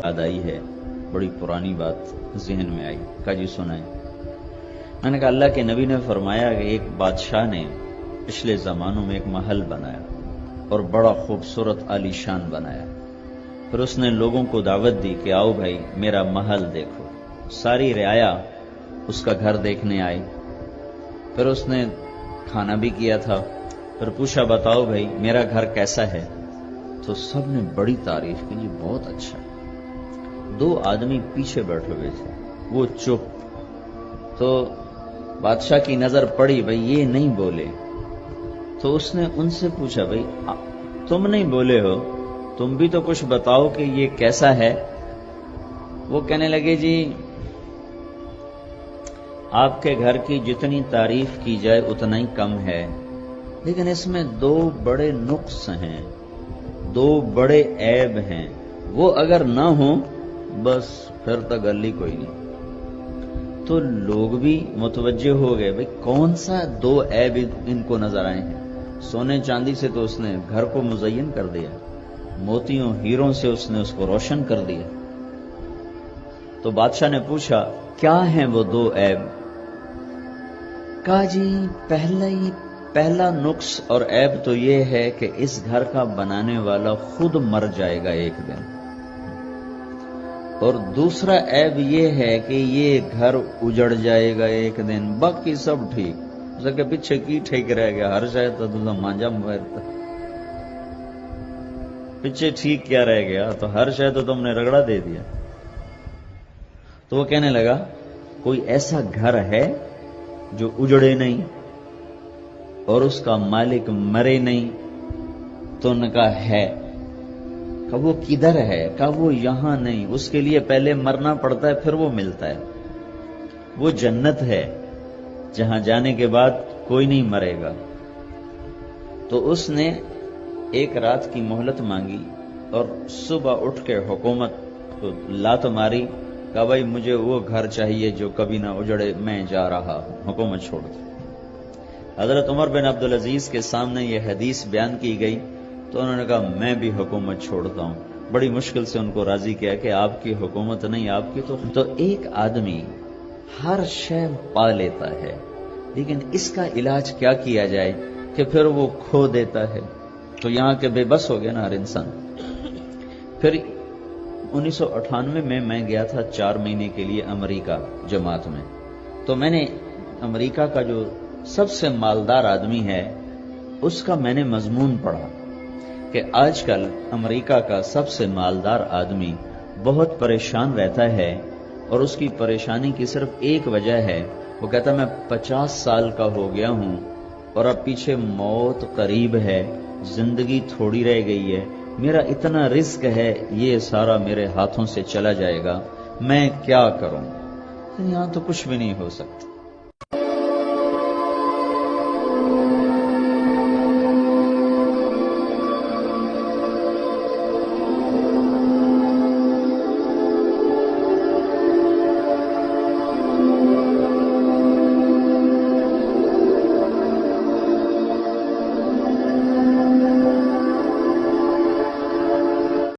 याद आई है, बड़ी पुरानी बात ज़हन में आई। कहा जी सुनाए। मैंने कहा अल्लाह के नबी ने फरमाया कि एक बादशाह ने पिछले ज़मानों में एक महल बनाया और बड़ा खूबसूरत आलीशान बनाया। फिर उसने लोगों को दावत दी कि आओ भाई मेरा महल देखो। सारी रियाया उसका घर देखने आई। फिर उसने खाना भी किया था। फिर पूछा बताओ भाई मेरा घर कैसा है, तो सब ने बड़ी तारीफ की, जी बहुत अच्छा। दो आदमी पीछे बैठे हुए थे, वो चुप। तो बादशाह की नजर पड़ी, भाई ये नहीं बोले। तो उसने उनसे पूछा भाई तुम नहीं बोले हो, तुम भी तो कुछ बताओ कि ये कैसा है। वो कहने लगे जी आपके घर की जितनी तारीफ की जाए उतना ही कम है, लेकिन इसमें दो बड़े नुक्स हैं, दो बड़े ऐब हैं, वो अगर ना हो बस फिर तो गल ही कोई नहीं। तो लोग भी मुतवज्जे हो गए, भाई कौन सा दो ऐब इनको नजर आए हैं। सोने चांदी से तो उसने घर को मुज़य्यन कर दिया, मोतियों हीरों से उसने उसको रोशन कर दिया। तो बादशाह ने पूछा क्या हैं वो दो ऐब। कहा जी पहला नुक्स और ऐब तो ये है कि इस घर का बनाने वाला खुद मर जाएगा एक दिन, और दूसरा ऐब ये है कि ये घर उजड़ जाएगा एक दिन। बाकी सब ठीक, उसके पीछे की ठीक रह गया, हर शायद तो मांझा मारता, पीछे ठीक क्या रह गया, तो हर शायद तो तुमने रगड़ा दे दिया। तो वो कहने लगा कोई ऐसा घर है जो उजड़े नहीं और उसका मालिक मरे नहीं। तो उन्होंने कहा है। कहा वो किधर है। कहा वो यहां नहीं, उसके लिए पहले मरना पड़ता है फिर वो मिलता है। वो जन्नत है जहां जाने के बाद कोई नहीं मरेगा। तो उसने एक रात की मोहलत मांगी और सुबह उठ के हुकूमत को लात मारी। कहा भाई मुझे वो घर चाहिए जो कभी ना उजड़े, मैं जा रहा हूं, हुकूमत छोड़ दो। हजरत उमर बिन अब्दुल अजीज के सामने ये हदीस बयान की गई तो उन्होंने कहा मैं भी हुकूमत छोड़ता हूं। बड़ी मुश्किल से उनको राजी किया कि आपकी हुकूमत नहीं, आपकी तो एक आदमी हर शय पा लेता है, लेकिन इसका इलाज क्या किया जाए कि फिर वो खो देता है। तो यहां के बेबस हो गया ना हर इंसान। फिर 1998 में मैं गया था 4 महीने के लिए अमेरिका जमात में। तो मैंने अमेरिका का जो सबसे मालदार आदमी है उसका मैंने मजमून पढ़ा कि आजकल अमेरिका का सबसे मालदार आदमी बहुत परेशान रहता है, और उसकी परेशानी की सिर्फ एक वजह है, वो कहता मैं 50 साल का हो गया हूं और अब पीछे मौत करीब है, जिंदगी थोड़ी रह गई है, मेरा इतना रिस्क है, ये सारा मेरे हाथों से चला जाएगा, मैं क्या करूं। यहां तो कुछ भी नहीं हो सकता।